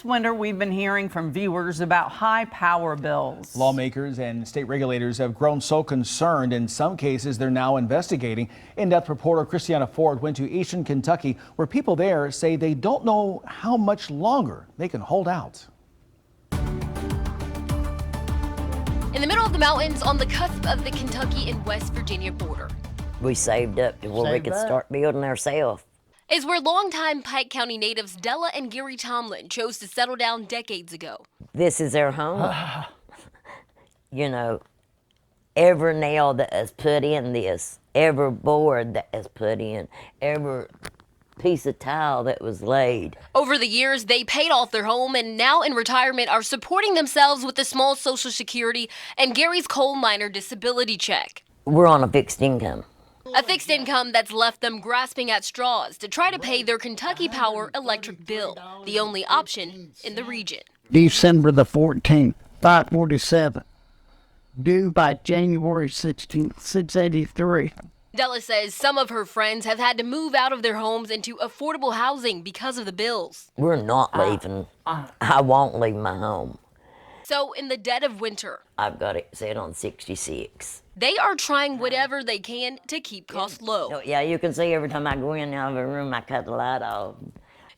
This winter, we've been hearing from viewers about high power bills. Lawmakers and state regulators have grown so concerned. In some cases, they're now investigating. In-depth reporter Christiana Ford went to Eastern Kentucky, where people there say they don't know how much longer they can hold out. In the middle of the mountains, on the cusp of the Kentucky and West Virginia border. We saved up to where we could start building ourselves. Is where longtime Pike County natives Della and Gary Tomlin chose to settle down decades ago. This is their home. You know, every nail that is put in this, every board that is put in, every piece of tile that was laid. Over the years, they paid off their home and now in retirement are supporting themselves with a small Social Security and Gary's coal miner disability check. We're on a fixed income. A fixed income that's left them grasping at straws to try to pay their Kentucky Power electric bill, the only option in the region. December the 14th, 547, due by January 16th, 683. Della says some of her friends have had to move out of their homes into affordable housing because of the bills. We're not leaving. I won't leave my home. So in the dead of winter, I've got it set on 66. they are trying whatever they can to keep costs low. So, yeah, you can see every time I go in out of a room, I cut the light off.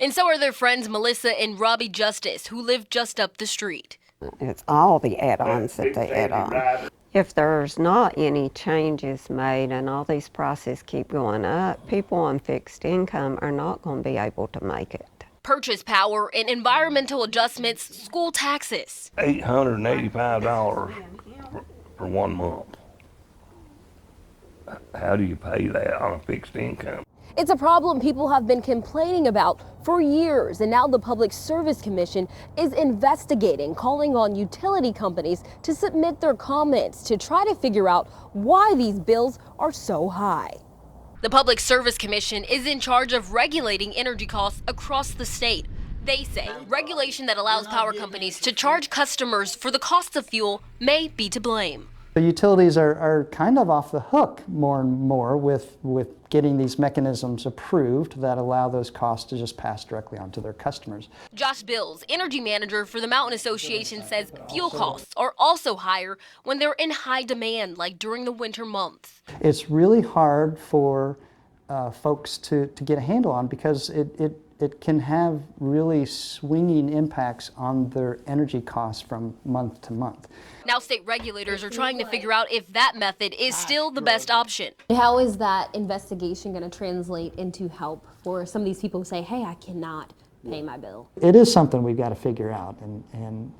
And so are their friends Melissa and Robbie Justice, who live just up the street. It's all the add-ons that they add on. If there's not any changes made and all these prices keep going up, people on fixed income are not going to be able to make it. Purchase power and environmental adjustments, school taxes. $885 for 1 month. How do you pay that on a fixed income? It's a problem people have been complaining about for years, and now the Public Service Commission is investigating, calling on utility companies to submit their comments to try to figure out why these bills are so high. The Public Service Commission is in charge of regulating energy costs across the state. They say regulation that allows power companies to charge customers for the cost of fuel may be to blame. The utilities are kind of off the hook more and more with getting these mechanisms approved that allow those costs to just pass directly on to their customers. Josh Bills, energy manager for the Mountain Association, says fuel costs are also higher when they're in high demand, like during the winter months. It's really hard for folks to get a handle on because it can have really swinging impacts on their energy costs from month to month. Now state regulators are trying to figure out if that method is still the best option. How is that investigation going to translate into help for some of these people who say, hey, I cannot pay my bill? It is something we've got to figure out, and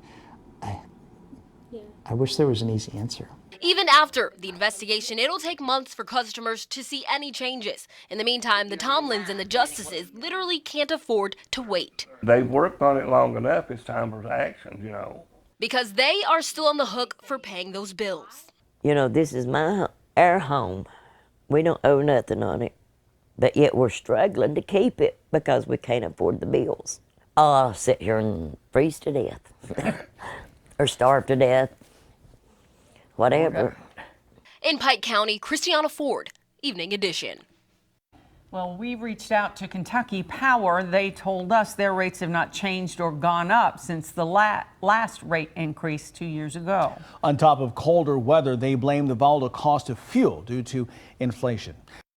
I wish there was an easy answer. Even after the investigation, it'll take months for customers to see any changes. In the meantime, the Tomlins and the Justices literally can't afford to wait. They've worked on it long enough, it's time for action, you know. Because they are still on the hook for paying those bills. You know, this is our home. We don't owe nothing on it, but yet we're struggling to keep it because we can't afford the bills. I'll sit here and freeze to death or starve to death, whatever. In Pike County, Christiana Ford, Evening Edition. Well, we reached out to Kentucky Power. They told us their rates have not changed or gone up since the last rate increase 2 years ago. On top of colder weather, they blame the volatile cost of fuel due to inflation.